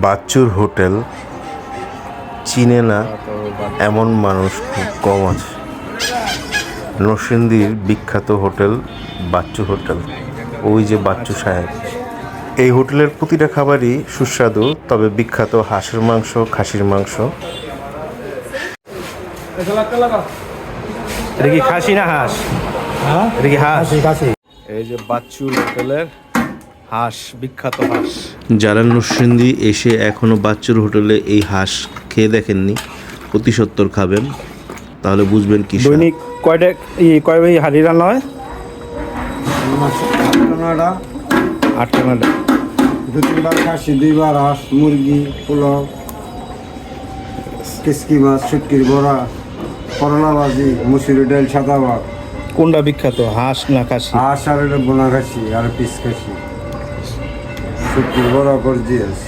বাচ্চুর hotel চিনে না এমন মানুষ খুব কম আছে। নরসিংদীর বিখ্যাত হোটেল বাচ্চু হোটেল, ওই যে বাচ্চু সাহেব। এই হোটেলের প্রতিটা খাবারই সুস্বাদু, তবে বিখ্যাত হাঁসের মাংস, খাসির মাংস। এটা কি খাসি না হাঁস? এটা কি হাঁস? খাসি। এই যে বাচ্চুর হোটেলের হাঁস, বিখ্যাত হাঁস। যারা নরসিংদী এসে এখনো বাচ্চুর হোটেলে এই হাঁস খেয়ে দেখেননি, অতি সত্বর খাবেন, তাহলে বুঝবেন কি স্বাদ। দৈনিক কয় হাঁড়ি রান্না হয়? 8টা 9টা। 2-3 বার খাসি, 2 বার হাঁস, মুরগি, পোলাও, কিসকি মাছ, শুটকির বড়া, করলা ভাজি, মুসুরি ডাল, সাদা ভাত। কোনটা বিখ্যাত, হাঁস না খাসি? হাঁস আর বোনা খাসি আর পিস খাসি, শুটকির বড়া, গর্জিয়াস।